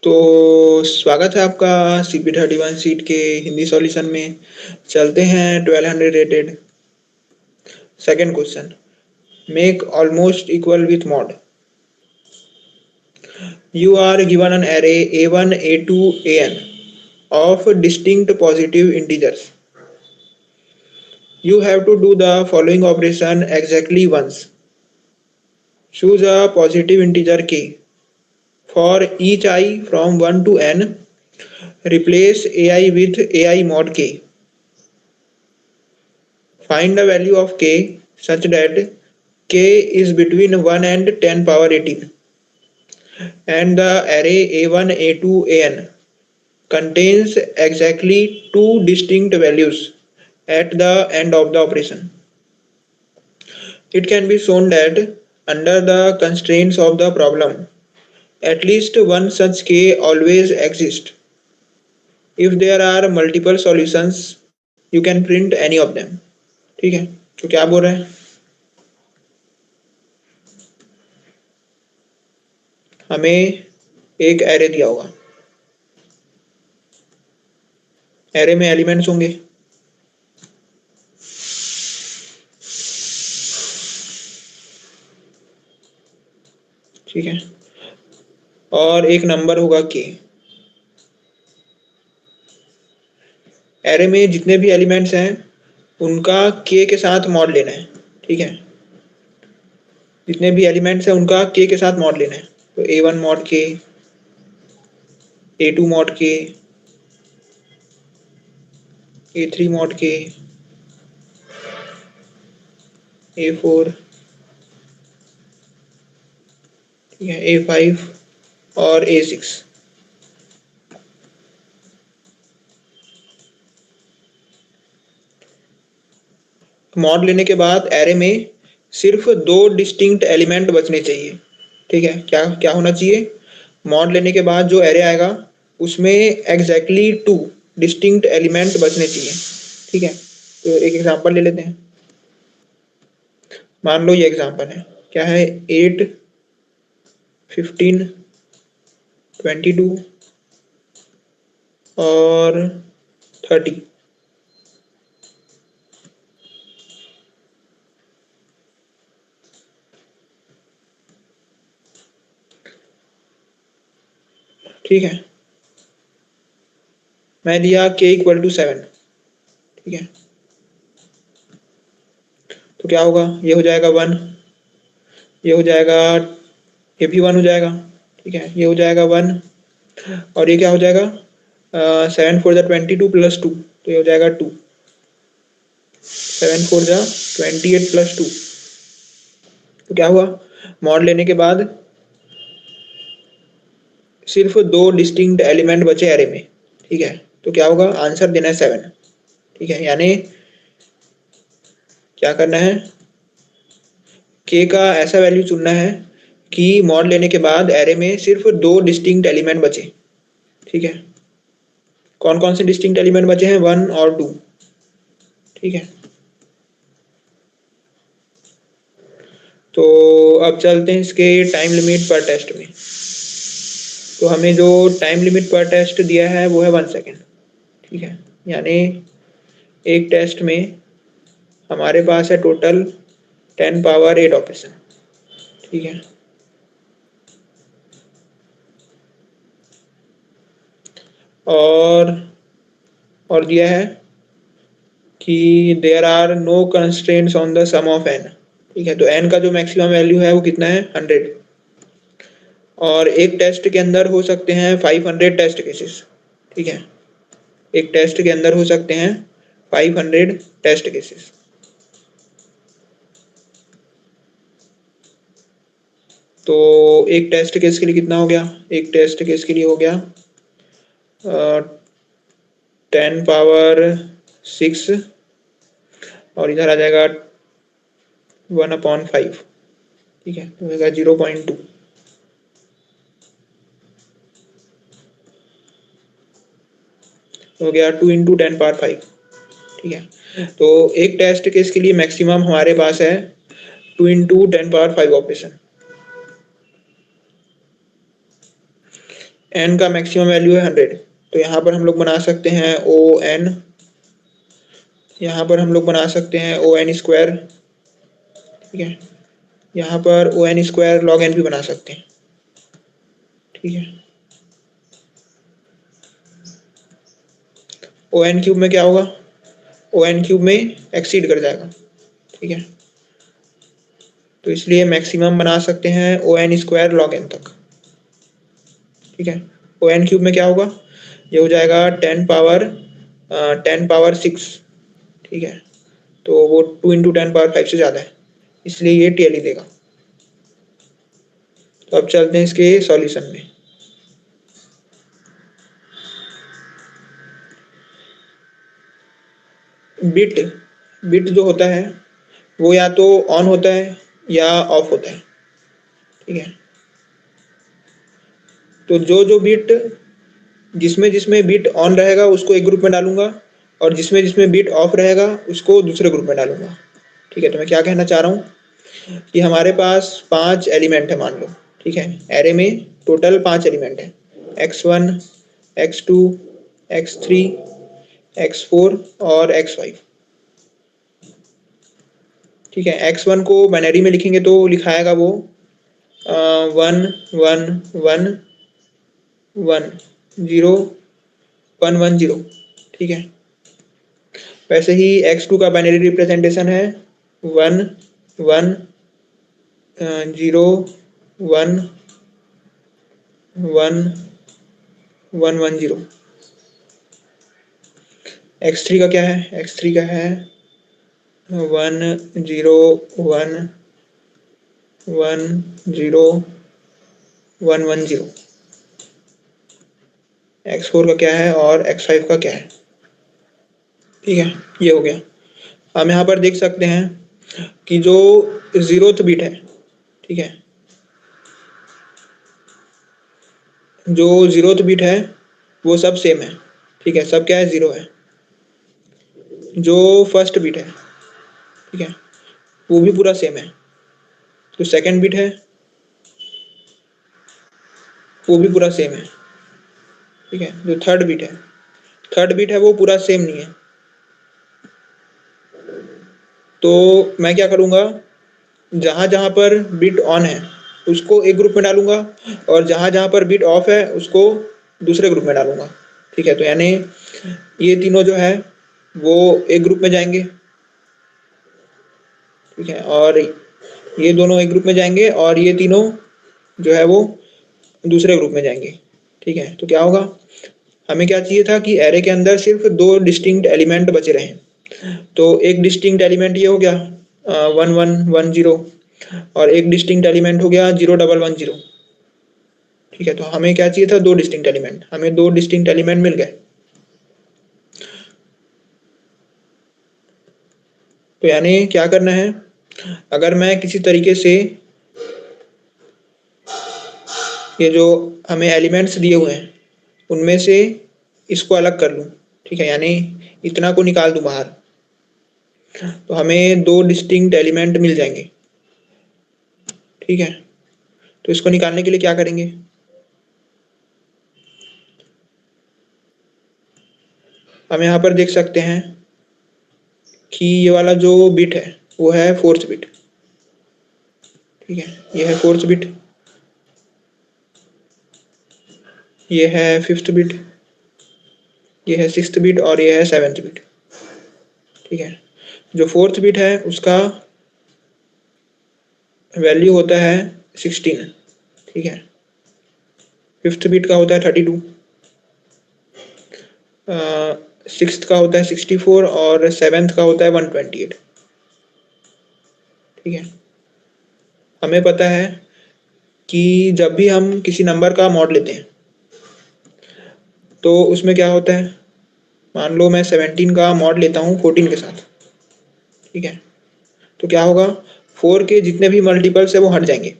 तो स्वागत है आपका CP31 सीट के हिंदी सॉल्यूशन में। चलते हैं 1200 rated. Second question, make almost equal with mod. You are given an array a1, a2, an of distinct positive integers. You have to do the following operation exactly once. Choose a positive integer k. For each I from 1 to n, replace ai with ai mod k. Find the value of k such that k is between 1 and 10 power 18 and the array a1, a2, an contains exactly two distinct values at the end of the operation. It can be shown that under the constraints of the problem, at least one such k always exists. If there are multiple solutions, you can print any of them. ठीक है, तो क्या बोल रहे हैं? हमें एक array दिया होगा, एरे में एलिमेंट्स होंगे, ठीक है, और एक नंबर होगा के। एरे में जितने भी एलिमेंट्स हैं उनका के के साथ मॉड लेना है, ठीक है, जितने भी एलिमेंट्स हैं उनका के के साथ मॉड लेना है। तो a1 मॉड के, a2 मॉड के, a3 मॉड के, a4, ठीक है, a5 और a6। मॉड लेने के बाद एरे में सिर्फ दो डिस्टिंक्ट एलिमेंट बचने चाहिए, ठीक है। क्या क्या होना चाहिए? मॉड लेने के बाद जो एरे आएगा उसमें एग्जैक्टली टू डिस्टिंक्ट एलिमेंट बचने चाहिए, ठीक है। तो एक एग्जांपल ले लेते हैं। मान लो ये एग्जांपल है, क्या है? 8, 15, 22 और 30। ठीक है, मैं दिया k = 7, ठीक है। तो क्या होगा? ये हो जाएगा 1, ये हो जाएगा, ये भी 1 हो जाएगा, ठीक है, ये हो जाएगा 1 और ये क्या हो जाएगा? 7 4 22 + 2, तो ये हो जाएगा 2। 7 4 28 + 2। तो क्या हुआ? मॉड लेने के बाद सिर्फ दो डिस्टिंक्ट एलिमेंट बचे एरे में, ठीक है। तो क्या होगा? आंसर देना है 7, ठीक है। यानी क्या करना है? k का ऐसा वैल्यू चुनना है कि मॉड लेने के बाद एरे में सिर्फ दो डिस्टिंक्ट एलिमेंट बचे, ठीक है। कौन कौन से डिस्टिंक्ट एलिमेंट बचे हैं? 1 और 2, ठीक है। तो अब चलते हैं इसके टाइम लिमिट पर टेस्ट में। तो हमें जो टाइम लिमिट पर टेस्ट दिया है वो है 1 सेकेंड, ठीक है। यानी एक टेस्ट में हमारे पास है टोटल 10 पावर 8 ऑपरेशन, ठीक है। और दिया है कि there are no constraints on the sum of n, ठीक है। तो n का जो मैक्सिमम वैल्यू है वो कितना है? 100। और एक टेस्ट के अंदर हो सकते हैं 500 टेस्ट केसेस, ठीक है। एक टेस्ट के अंदर हो सकते हैं 500 टेस्ट केसेस। तो एक टेस्ट केस के लिए कितना हो गया? एक टेस्ट केस के लिए हो गया 10 पावर 6 और इधर आ जाएगा 1/5, ठीक है। तो होगा 0.2। हो गया 2 × 10⁵, ठीक है। तो एक टेस्ट केस के लिए मैक्सिमम हमारे पास है 2 × 10⁵ ऑपरेशन। n का मैक्सिमम वैल्यू है 100, तो यहाँ पर हम लोग बना सकते हैं ओ एन, यहाँ पर हम लोग बना सकते हैं ओ एन स्क्वायर, ठीक है। यहाँ पर O N square log N भी बना सकते हैं, ठीक है। ओ एन क्यूब में क्या होगा, ओ एन क्यूब में एक्सीड कर जाएगा, ठीक है। तो इसलिए मैक्सिमम बना सकते हैं O N square log N तक, ठीक है। ओ एन क्यूब में क्या होगा, ये हो जाएगा 10 पावर 6, ठीक है। तो वो 2 इंटू 10 पावर 5 से ज़्यादा है, इसलिए ये टीएलई देगा। तो अब चलते हैं इसके सॉल्यूशन में। बिट बिट जो होता है वो या तो ऑन होता है या ऑफ होता है, ठीक है। तो जो जो बिट जिसमें जिसमें बिट ऑन रहेगा उसको एक ग्रुप में डालूंगा, और जिसमें जिसमें बिट ऑफ रहेगा उसको दूसरे ग्रुप में डालूंगा, ठीक है। तो मैं क्या कहना चाह रहा हूँ कि हमारे पास 5 एलिमेंट है मान लो, ठीक है। एरे में टोटल 5 एलिमेंट है, x1, x2, x3, x4 और x5, ठीक है। x1 को बाइनरी में लिखेंगे तो लिखाएगा वो 1 1 1 1 0 1 1 0, ठीक है। वैसे ही x2 का बाइनरी रिप्रेजेंटेशन है 1 1 0 1 1 1 0। x3 का क्या है, x3 का है 1 0 1 1 0 x4 का क्या है और x5 का क्या है, ठीक है। ये हो गया। हम यहाँ पर देख सकते हैं कि जो 0th बिट है, ठीक है, जो 0th बिट है वो सब सेम है, ठीक है, सब क्या है, 0 है। जो फर्स्ट बिट है, ठीक है, वो भी पूरा सेम है। जो सेकंड बिट है वो भी पूरा सेम है, ठीक है। जो थर्ड बिट है वो पूरा सेम नहीं है। तो मैं क्या करूँगा, जहाँ जहाँ पर बिट ऑन है उसको एक ग्रुप में डालूंगा, और जहाँ जहाँ पर बिट ऑफ है उसको दूसरे ग्रुप में डालूंगा, ठीक है। तो यानी ये तीनों जो है वो एक ग्रुप में जाएंगे, ठीक है, और ये दोनों एक ग्रुप में जाएंगे, और ये तीनों जो है वो दूसरे ग्रुप में जाएंगे, ठीक है। तो क्या होगा, हमें क्या चाहिए था कि एरे के अंदर सिर्फ 2 डिस्टिंक्ट एलिमेंट बचे रहें। तो एक डिस्टिंक्ट एलिमेंट ये हो गया 1 1 1 0, और एक डिस्टिंक्ट एलिमेंट हो गया 0 1 1 0, ठीक है। तो हमें क्या चाहिए था, 2 डिस्टिंक्ट एलिमेंट, हमें 2 डिस्टिंक्ट एलिमेंट मिल गए। तो यानी क्या करना है, अगर मैं किसी तरीके से ये जो हमें एलिमेंट्स दिए हुए हैं उनमें से इसको अलग कर लूँ, ठीक है, यानी इतना को निकाल दूँ बाहर, तो हमें 2 डिस्टिंक्ट एलिमेंट मिल जाएंगे, ठीक है। तो इसको निकालने के लिए क्या करेंगे, हम यहाँ पर देख सकते हैं कि ये वाला जो बिट है वो है 4th बिट, ठीक है। ये है 4th बिट, ये है 5th बिट, ये है 6th बिट, और ये है 7th बिट, ठीक है। जो 4th बिट है उसका वैल्यू होता है 16, ठीक है। 5th बिट का होता है 32, 6th का होता है 64, और 7th का होता है 128, ठीक है। हमें पता है कि जब भी हम किसी नंबर का मॉड लेते हैं तो उसमें क्या होता है, मान लो मैं 17 का मॉड लेता हूँ 14 के साथ, ठीक है। तो क्या होगा, 4 के जितने भी मल्टीपल्स है वो हट जाएंगे,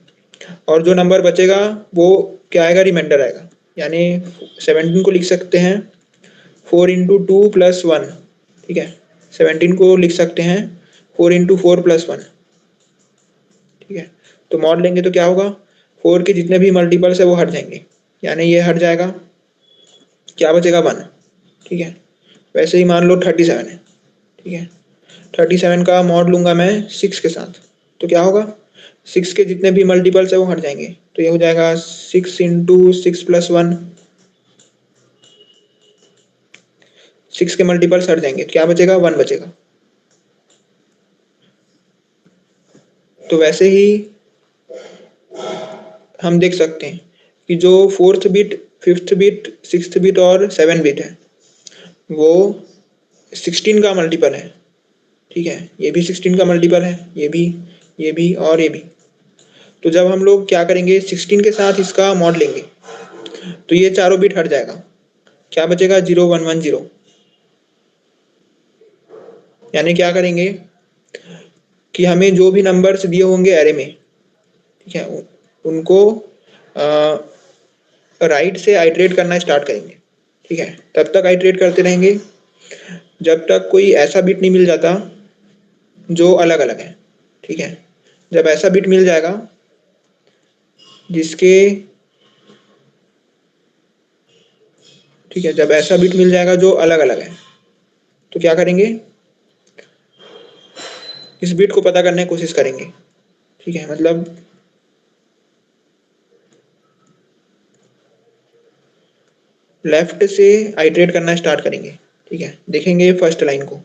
और जो नंबर बचेगा वो क्या आएगा, रिमाइंडर आएगा। यानी 17 को लिख सकते हैं 4 × 2 + 1, ठीक है। 17 को लिख सकते हैं 4 × 4 + 1, ठीक है। तो मॉड लेंगे तो क्या होगा, 4 के जितने भी मल्टीपल्स है वो हट जाएंगे, यानी ये हट जाएगा, क्या बचेगा 1। ठीक है, वैसे ही मान लो 37 है। ठीक है, 37 का मॉड लूंगा मैं 6 के साथ, तो क्या होगा, 6 के जितने भी मल्टीपल्स है वो हट जाएंगे, तो ये हो जाएगा 6 इंटू 6 प्लस 1, 6 के मल्टीपल्स हट जाएंगे, क्या बचेगा, 1 बचेगा। तो वैसे ही हम देख सकते हैं कि जो 4th bit, 5th bit, 6th bit और 7 बिट है वो 16 का मल्टीपल है। ठीक है, ये भी 16 का मल्टीपल है, ये भी और ये भी। तो जब हम लोग क्या करेंगे, 16 के साथ इसका मॉड लेंगे तो ये चारों बिट हट जाएगा, क्या बचेगा, 0110। यानी क्या करेंगे कि हमें जो भी नंबर्स दिए होंगे एरे में, ठीक है, उनको राइट से आइटरेट करना स्टार्ट करेंगे। ठीक है, तब तक आइटरेट करते रहेंगे जब तक कोई ऐसा बिट नहीं मिल जाता जो अलग अलग है। ठीक है, जब ऐसा बिट मिल जाएगा जिसके, ठीक है, जब ऐसा बिट मिल जाएगा जो अलग अलग है, तो क्या करेंगे, इस बिट को पता करने की कोशिश करेंगे। ठीक है, मतलब लेफ्ट से आइटरेट करना स्टार्ट करेंगे। ठीक है, देखेंगे फर्स्ट लाइन को,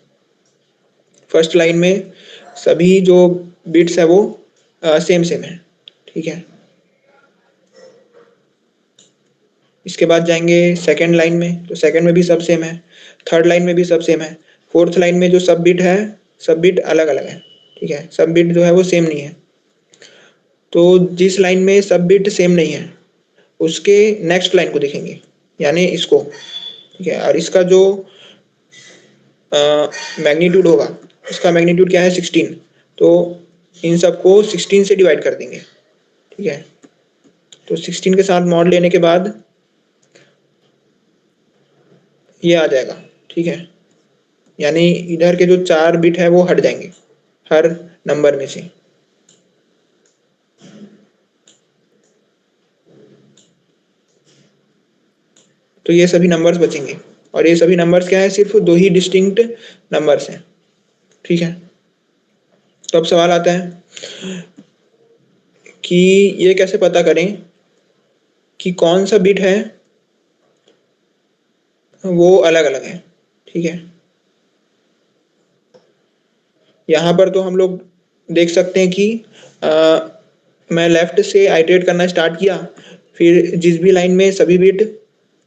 फर्स्ट लाइन में सभी जो बिट्स है वो सेम सेम है। ठीक है, इसके बाद जाएंगे सेकंड लाइन में, तो सेकंड में भी सब सेम है, थर्ड लाइन में भी सब सेम है, फोर्थ लाइन में जो सब बिट है, सब बिट अलग अलग है। ठीक है, सब बिट जो है वो सेम नहीं है। तो जिस लाइन में सब बिट सेम नहीं है उसके नेक्स्ट लाइन को देखेंगे, यानी इसको। ठीक है, और इसका जो मैग्नीट्यूड होगा, इसका मैग्नीट्यूड क्या है, 16। तो इन सबको 16 से डिवाइड कर देंगे। ठीक है, तो 16 के साथ मॉड लेने के बाद ये आ जाएगा। ठीक है, यानी इधर के जो 4 बिट है वो हट जाएंगे हर नंबर में से। तो ये सभी नंबर्स बचेंगे, और ये सभी नंबर्स क्या है, सिर्फ दो ही डिस्टिंक्ट नंबर्स हैं। ठीक है, तो अब सवाल आता है कि ये कैसे पता करें कि कौन सा बिट है वो अलग अलग है। ठीक है, यहाँ पर तो हम लोग देख सकते हैं कि मैं लेफ्ट से आइटरेट करना स्टार्ट किया, फिर जिस भी लाइन में सभी बिट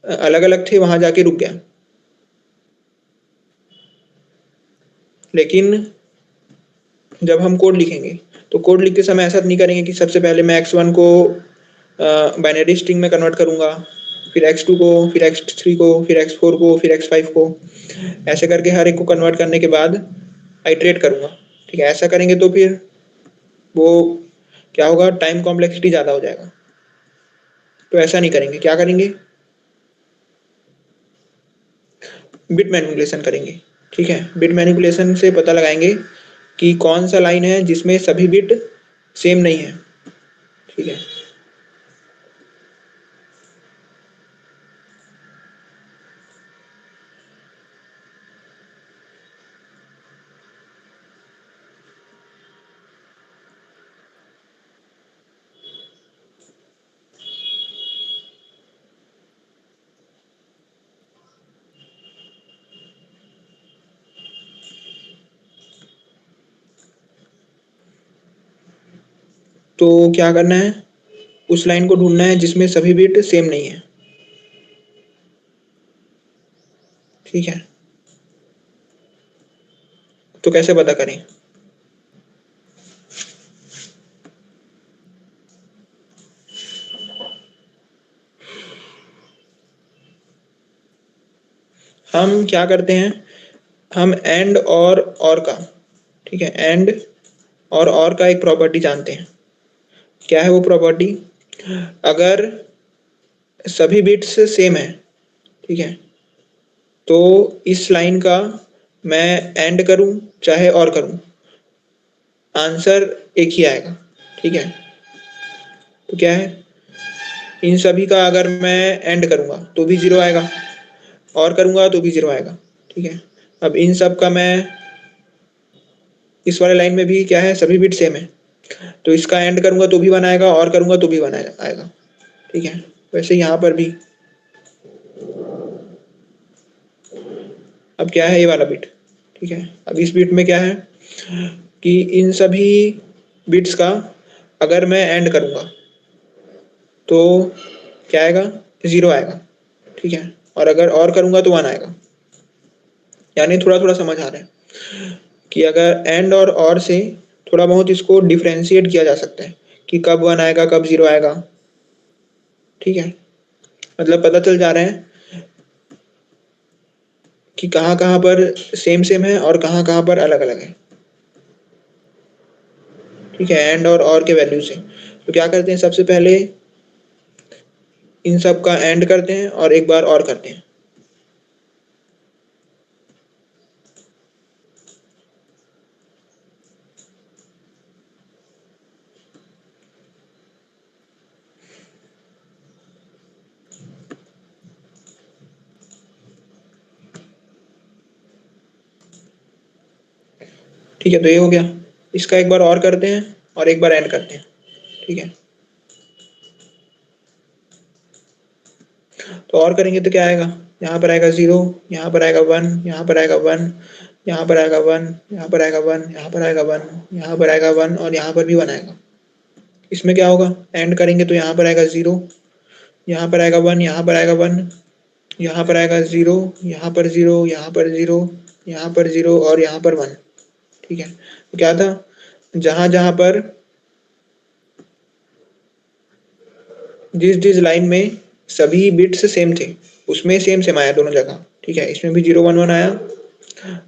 अलग अलग थे वहां जाके रुक गया। लेकिन जब हम कोड लिखेंगे तो कोड लिखते समय ऐसा नहीं करेंगे कि सबसे पहले मैं x1 को बाइनरी स्ट्रिंग में कन्वर्ट करूंगा, फिर x2 को, फिर x3 को, फिर x4 को, फिर x5 को, ऐसे करके हर एक को कन्वर्ट करने के बाद आइटरेट करूंगा। ठीक है, ऐसा करेंगे तो फिर वो क्या होगा, टाइम कॉम्प्लेक्सिटी ज़्यादा हो जाएगा। तो ऐसा नहीं करेंगे, क्या करेंगे, बिट मैनिपुलेशन करेंगे। ठीक है, बिट मैनिपुलेशन से पता लगाएंगे कि कौन सा लाइन है जिसमें सभी बिट सेम नहीं है। ठीक है, तो क्या करना है, उस लाइन को ढूंढना है जिसमें सभी बिट सेम नहीं है। ठीक है, तो कैसे पता करें, हम क्या करते हैं, हम एंड और का, ठीक है, एंड और का एक प्रॉपर्टी जानते हैं। क्या है वो प्रॉपर्टी, अगर सभी बिट्स सेम है, ठीक है, तो इस लाइन का मैं एंड करूं चाहे और करूं, आंसर एक ही आएगा। ठीक है, तो क्या है, इन सभी का अगर मैं एंड करूंगा तो भी 0 आएगा, और करूंगा तो भी 0 आएगा। ठीक है, अब इन सब का मैं इस वाले लाइन में भी क्या है, सभी बिट सेम है, तो इसका एंड करूंगा तो भी 1 आएगा, और करूंगा तो भी 1 आएगा। ठीक है, वैसे यहाँ पर भी अब क्या है, ये वाला बिट। ठीक है, अब इस बिट में क्या है कि इन सभी बिट्स का अगर मैं एंड करूंगा तो क्या आएगा, 0 आएगा। ठीक है, और अगर और करूंगा तो 1 आएगा। यानी थोड़ा थोड़ा समझ आ रहा है कि अगर एंड और से थोड़ा बहुत इसको डिफ्रेंशिएट किया जा सकता है कि कब 1 आएगा, कब 0 आएगा। ठीक है, मतलब पता चल जा रहा है कि कहाँ कहाँ पर सेम सेम है और कहाँ कहाँ पर अलग अलग है। ठीक है, एंड और के वैल्यू से तो क्या करते हैं, सबसे पहले इन सब का एंड करते हैं और एक बार और करते हैं। ठीक है, तो ये हो गया। इसका एक बार और करते हैं और एक बार एंड करते हैं। ठीक है, तो और करेंगे तो क्या आएगा, यहाँ पर आएगा 0, यहाँ पर आएगा 1, यहाँ पर आएगा 1, यहाँ पर आएगा 1, यहाँ पर आएगा 1, यहाँ पर आएगा 1, यहाँ पर आएगा 1, और यहाँ पर भी 1 आएगा। इसमें क्या होगा, एंड करेंगे तो यहाँ पर आएगा 0, यहाँ पर आएगा 1, यहाँ पर आएगा 1, यहाँ पर आएगा 0, यहाँ पर 0, यहाँ पर 0, यहाँ पर 0, और यहाँ पर 1। ठीक है, तो क्या था, जहां जहां पर जिस जिस लाइन में सभी बिट्स सेम थे उसमें सेम सेम आया दोनों जगह। ठीक है, इसमें भी 0 1 1 आया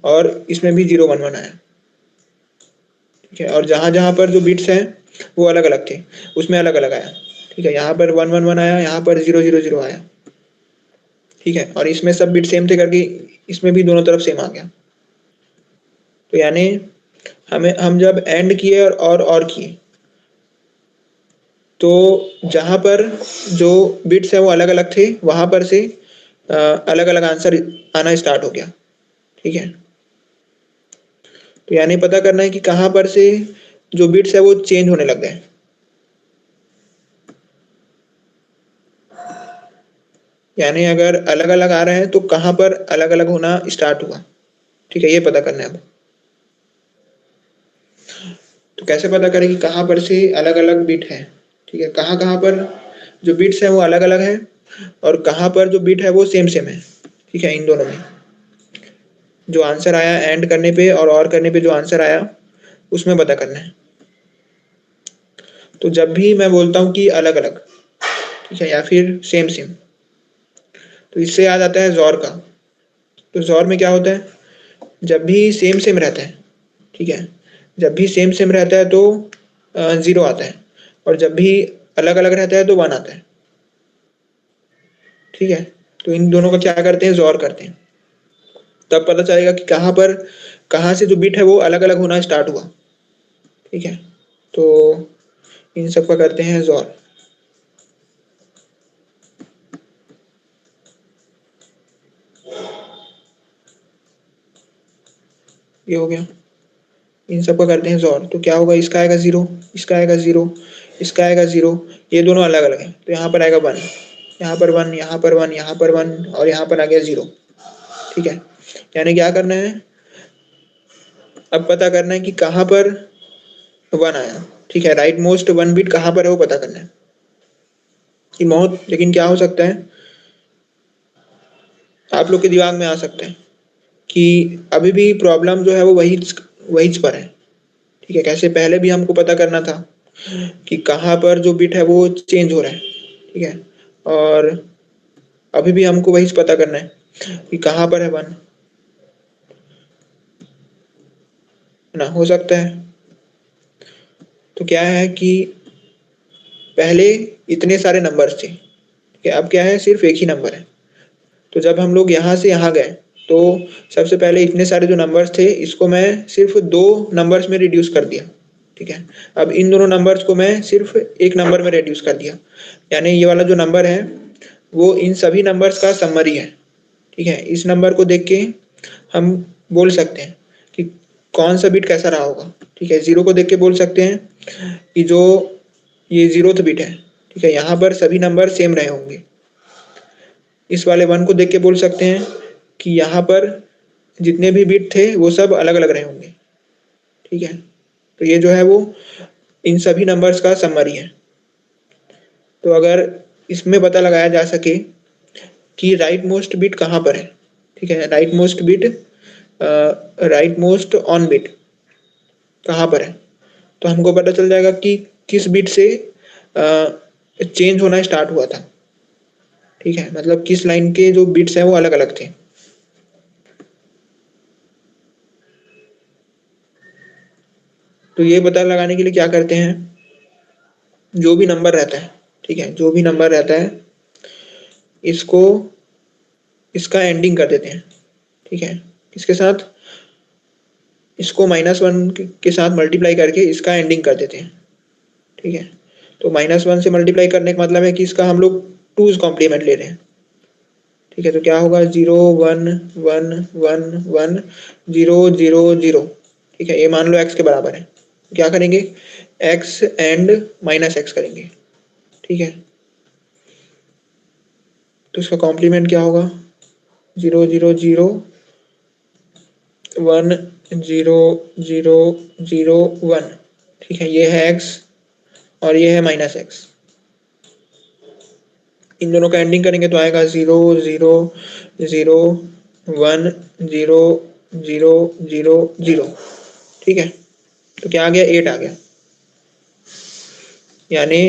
और इसमें भी 0 1 1 आया। ठीक है, और जहां जहां पर जो बिट्स हैं वो अलग अलग थे उसमें अलग अलग आया। ठीक है, यहाँ पर 1 1 1 आया, यहाँ पर 0 0 0 आया। ठीक है, और इसमें सब बिट सेम थे करके इसमें भी दोनों तरफ सेम आ गया। तो यानी हम जब एंड किए और किए तो जहां पर जो बिट्स है वो अलग अलग थे वहां पर से अलग अलग आंसर आना स्टार्ट हो गया। ठीक है, तो यानी पता करना है कि कहां पर से जो बिट्स है वो चेंज होने लग गए। यानी अगर अलग अलग आ रहे हैं तो कहां पर अलग अलग होना स्टार्ट हुआ। ठीक है, ये पता करना है अब। तो कैसे पता करें कि कहां पर से अलग अलग बिट है। ठीक है, कहां कहां पर जो बिट्स है वो अलग अलग है और कहां पर जो बिट है वो सेम सेम है। ठीक है, इन दोनों में जो आंसर आया एंड करने पे और करने पे जो आंसर आया उसमें पता करना है। तो जब भी मैं बोलता हूँ कि अलग अलग, ठीक है, या फिर सेम सेम, तो इससे याद आता है जॉर का। तो जॉर में क्या होता है, जब भी सेम सेम रहता है, ठीक है, जब भी सेम सेम रहता है तो 0 आता है, और जब भी अलग अलग रहता है तो 1 आता है। ठीक है, तो इन दोनों का क्या करते हैं, जॉर करते हैं, तब पता चलेगा कि कहाँ से जो बिट है वो अलग अलग होना स्टार्ट हुआ। ठीक है, तो इन सब का करते हैं जॉर। ये हो गया, इन सब का करते हैं जॉर। तो क्या होगा, इसका आएगा 0, इसका आएगा 0, इसका आएगा 0, ये दोनों अलग अलग है तो यहाँ पर आएगा 1, यहाँ पर 1, यहाँ पर 1, यहाँ पर 1, और यहाँ पर आ गया 0। ठीक है, यानी क्या करना है, अब पता करना है कि कहाँ पर 1 आया। ठीक है, राइट मोस्ट 1 बिट कहाँ पर है वो पता करना है कि बहुत, लेकिन क्या हो सकता है, आप लोग के दिमाग में आ सकता है कि अभी भी प्रॉब्लम जो है वो वही पर है। ठीक है, कैसे पहले भी हमको पता करना था कि कहाँ पर जो बिट है वो चेंज हो रहा है। ठीक है, और अभी भी हमको वही पता करना है कि कहाँ पर है 1, है ना, हो सकता है। तो क्या है कि पहले इतने सारे नंबर्स थे, ठीक है, अब क्या है, सिर्फ एक ही नंबर है। तो जब हम लोग यहाँ से यहाँ गए तो सबसे पहले इतने सारे जो नंबर्स थे इसको मैं सिर्फ 2 नंबर्स में रिड्यूस कर दिया। ठीक है। अब इन दोनों नंबर्स को मैं सिर्फ एक नंबर में रेड्यूस कर दिया, यानी ये वाला जो नंबर है वो इन सभी नंबर्स का समरी है। ठीक है, इस नंबर को देख के हम बोल सकते हैं कि कौन सा बिट कैसा रहा होगा। ठीक है, 0 को देख के बोल सकते हैं कि जो ये 0th बिट है, ठीक है, यहाँ पर सभी नंबर सेम रहे होंगे। इस वाले 1 को देख के बोल सकते हैं कि यहाँ पर जितने भी बिट थे वो सब अलग अलग रहे होंगे। ठीक है, तो ये जो है वो इन सभी नंबर्स का समरी है। तो अगर इसमें पता लगाया जा सके कि राइट मोस्ट बिट कहाँ पर है, ठीक है, right most bit, right most on bit कहाँ पर है, तो हमको पता चल जाएगा कि किस बिट से चेंज होना स्टार्ट हुआ था। ठीक है, मतलब किस लाइन के जो बिट्स हैं वो अलग अलग थे। तो ये पता लगाने के लिए क्या करते हैं, जो भी नंबर रहता है, ठीक है, जो भी नंबर रहता है इसको, इसका एंडिंग कर देते हैं। ठीक है, किसके साथ, इसको -1 के साथ मल्टीप्लाई करके इसका एंडिंग कर देते हैं। ठीक है, तो -1 से मल्टीप्लाई करने का मतलब है कि इसका हम लोग 2's कॉम्प्लीमेंट ले रहे हैं। ठीक है, तो क्या होगा, 0 1 1 1 1 0 0 0। ठीक है, ये मान लो x के बराबर है, क्या करेंगे, x एंड -x करेंगे। ठीक है, तो इसका कॉम्प्लीमेंट क्या होगा, 0 0 0 1 0 0 0 1। ठीक है, ये है x और ये है -x। इन दोनों का एंडिंग करेंगे तो आएगा 0 0 0 1 0 0 0 0। ठीक है, तो क्या आ गया, 8 आ गया। यानी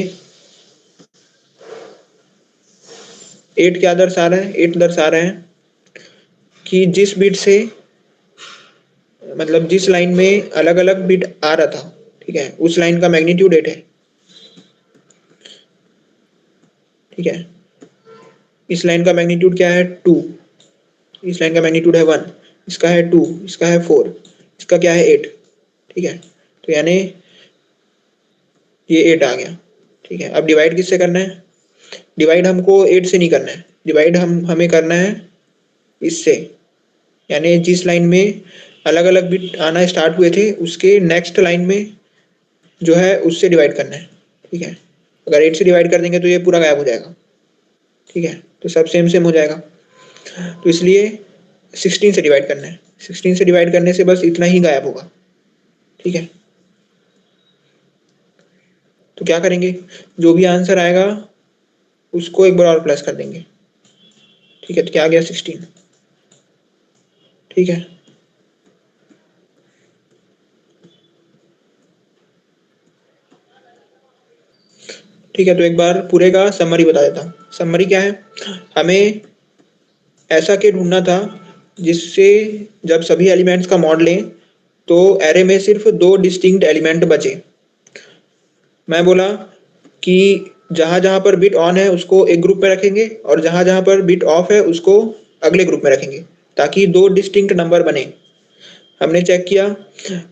8 क्या दर्शा रहा है, 8 दर्शा रहा है कि जिस बिट से, मतलब जिस लाइन में अलग अलग बिट आ रहा था, ठीक है, उस लाइन का मैग्नीट्यूड 8 है। ठीक है, इस लाइन का मैग्नीट्यूड क्या है, 2, इस लाइन का मैग्नीट्यूड है 1, इसका है 2, इसका है 4, इसका क्या है 8। ठीक है, तो यानी ये 8 आ गया। ठीक है, अब डिवाइड किससे करना है, डिवाइड हमको 8 से नहीं करना है, डिवाइड हमें करना है इससे, यानी जिस लाइन में अलग अलग बिट आना स्टार्ट हुए थे उसके नेक्स्ट लाइन में जो है उससे डिवाइड करना है। ठीक है, अगर 8 से डिवाइड कर देंगे तो ये पूरा गायब हो जाएगा। ठीक है, तो सब सेम सेम हो जाएगा, तो इसलिए 16 से डिवाइड करना है, 16 से डिवाइड करने से बस इतना ही गायब होगा। ठीक है, तो क्या करेंगे, जो भी आंसर आएगा उसको एक बार और प्लस कर देंगे। ठीक है, तो क्या आ गया, 16। ठीक है, ठीक है, तो एक बार पूरे का समरी बता देता हूँ। समरी क्या है, हमें ऐसा के ढूंढना था जिससे जब सभी एलिमेंट्स का मॉड लें तो एरे में सिर्फ 2 डिस्टिंक्ट एलिमेंट बचे। मैं बोला कि जहां जहां पर बिट ऑन है उसको एक ग्रुप में रखेंगे और जहां जहां पर बिट ऑफ है उसको अगले ग्रुप में रखेंगे, ताकि 2 डिस्टिंक्ट नंबर बने। हमने चेक किया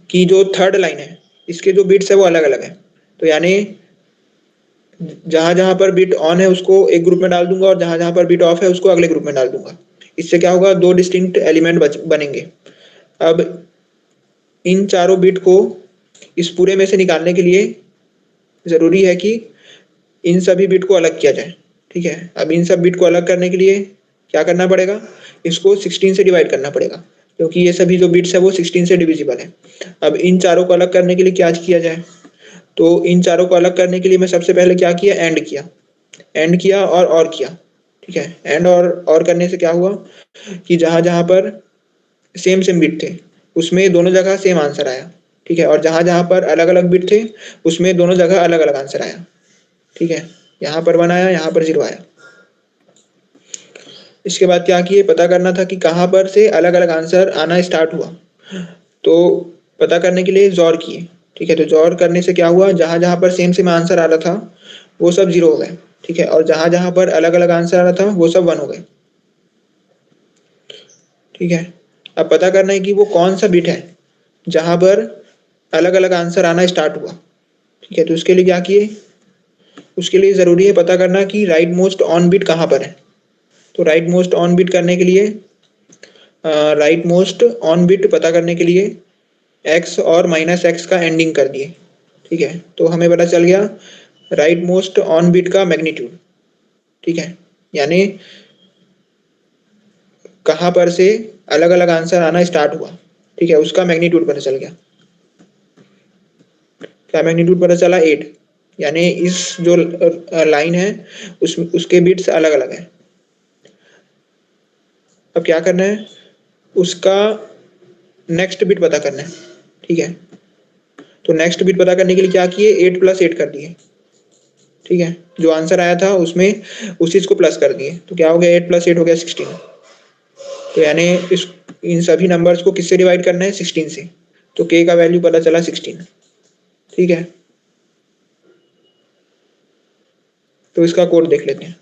कि जो थर्ड लाइन है इसके जो बिट्स है वो अलग अलग है, तो यानी जहां जहां पर बिट ऑन है उसको एक ग्रुप में डाल दूंगा और जहां जहां पर बिट ऑफ है उसको अगले ग्रुप में डाल दूंगा। इससे क्या होगा, 2 डिस्टिंक्ट एलिमेंट बनेंगे। अब इन चारों बिट को इस पूरे में से निकालने के लिए जरूरी है कि इन सभी बिट को अलग किया जाए। ठीक है, अब इन सब बिट को अलग करने के लिए क्या करना पड़ेगा, इसको 16 से डिवाइड करना पड़ेगा, क्योंकि ये सभी जो बिट्स है वो 16 से डिविजिबल है। अब इन चारों को अलग करने के लिए क्या किया जाए, तो इन चारों को अलग करने के लिए मैं सबसे पहले क्या किया, एंड किया, एंड किया और किया। ठीक है, एंड और करने से क्या हुआ कि जहां जहां पर सेम सेम बिट थे उसमें दोनों जगह सेम आंसर आया। ठीक है, और जहां जहां पर अलग अलग बिट थे उसमें दोनों जगह अलग अलग आंसर आया। ठीक है, यहाँ पर 1 आया, यहाँ पर 0 आया। इसके बाद क्या किए, पता करना था कि कहाँ पर से अलग अलग आंसर आना स्टार्ट हुआ, तो पता करने के लिए जोर किए। ठीक है, तो जोर करने से क्या हुआ, जहां जहां पर सेम सेम आंसर आ रहा था वो सब 0 हो गए। ठीक है, और जहां जहां पर अलग अलग आंसर आ रहा था वो सब 1 हो गए। ठीक है, अब पता करना है कि वो कौन सा बिट है जहां पर अलग अलग आंसर आना स्टार्ट हुआ। ठीक है, तो उसके लिए क्या किए, उसके लिए ज़रूरी है पता करना कि राइट मोस्ट ऑन बिट कहाँ पर है। तो राइट मोस्ट ऑन बिट करने के लिए राइट मोस्ट ऑन बिट पता करने के लिए x और -x का एंडिंग कर दिए। ठीक है, तो हमें पता चल गया राइट मोस्ट ऑन बिट का मैग्नीट्यूड। ठीक है, यानी कहाँ पर से अलग अलग आंसर आना स्टार्ट हुआ। ठीक है, उसका मैग्नीट्यूड पता चल गया। क्या मैग्नीट्यूड पता चला, 8। यानी इस जो लाइन है उसके बिट्स अलग अलग हैं। अब क्या करना है, उसका नेक्स्ट बिट पता करना है। ठीक है, तो नेक्स्ट बिट पता करने के लिए क्या किए, 8 + 8 कर दिए। ठीक है, जो आंसर आया था उसमें उस चीज को प्लस कर दिए, तो क्या हो गया, 8 + 8 हो गया 16। तो यानी इस इन सभी नंबर्स को किससे डिवाइड करना है, 16 से। तो k का वैल्यू पता चला 16। ठीक है, तो इसका कोड देख लेते हैं।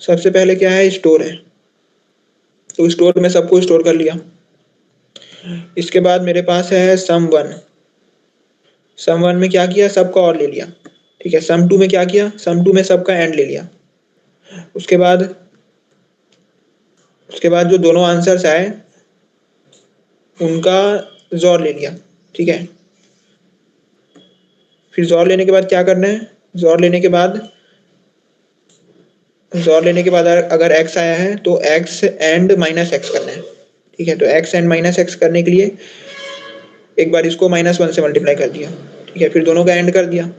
सबसे पहले क्या है, स्टोर है, तो स्टोर में सबको स्टोर कर लिया। इसके बाद मेरे पास है सम 1। सम 1 में क्या किया, सबका और ले लिया। ठीक है, सम 2 में क्या किया, सम 2 में सबका एंड ले लिया। उसके बाद जो दोनों आंसर्स आए उनका जोर ले लिया। ठीक है, फिर जोर लेने के बाद क्या करना है, जोर लेने के बाद अगर x आया है तो x एंड -x करना है। ठीक है, तो x एंड -x करने के लिए एक बार इसको -1 से मल्टीप्लाई कर दिया। ठीक है, फिर दोनों का एंड कर दिया।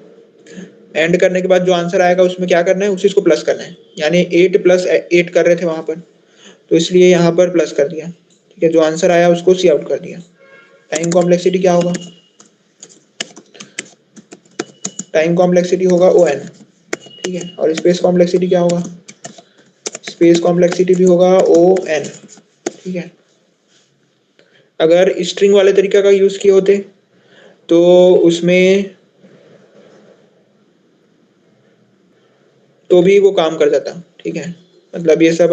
एंड करने के बाद जो आंसर आएगा उसमें क्या करना है, उसी को प्लस करना है। यानी 8 + 8 कर रहे थे वहां पर, तो इसलिए यहाँ पर प्लस कर दिया। ठीक है, जो आंसर आया उसको सी आउट कर दिया। टाइम कॉम्प्लेक्सिटी क्या होगा, टाइम कॉम्प्लेक्सिटी होगा ON। ठीक है, और स्पेस कॉम्प्लेक्सिटी क्या होगा, स्पेस कॉम्प्लेक्सिटी भी होगा ON। ठीक है, अगर स्ट्रिंग वाले तरीका का यूज किए होते तो उसमें तो भी वो काम कर जाता। ठीक है, मतलब ये सब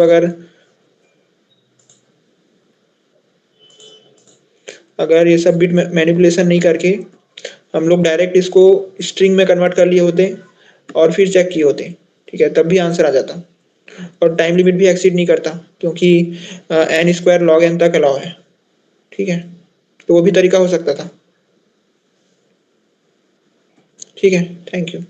अगर ये सब बिट मैनिपुलेशन नहीं करके हम लोग डायरेक्ट इसको स्ट्रिंग में कन्वर्ट कर लिए होते और फिर चेक किए होते, ठीक है, तब भी आंसर आ जाता। और टाइम लिमिट भी एक्सीड नहीं करता, क्योंकि n² log n तक अलाउ है। ठीक है, तो वो भी तरीका हो सकता था। ठीक है, थैंक यू।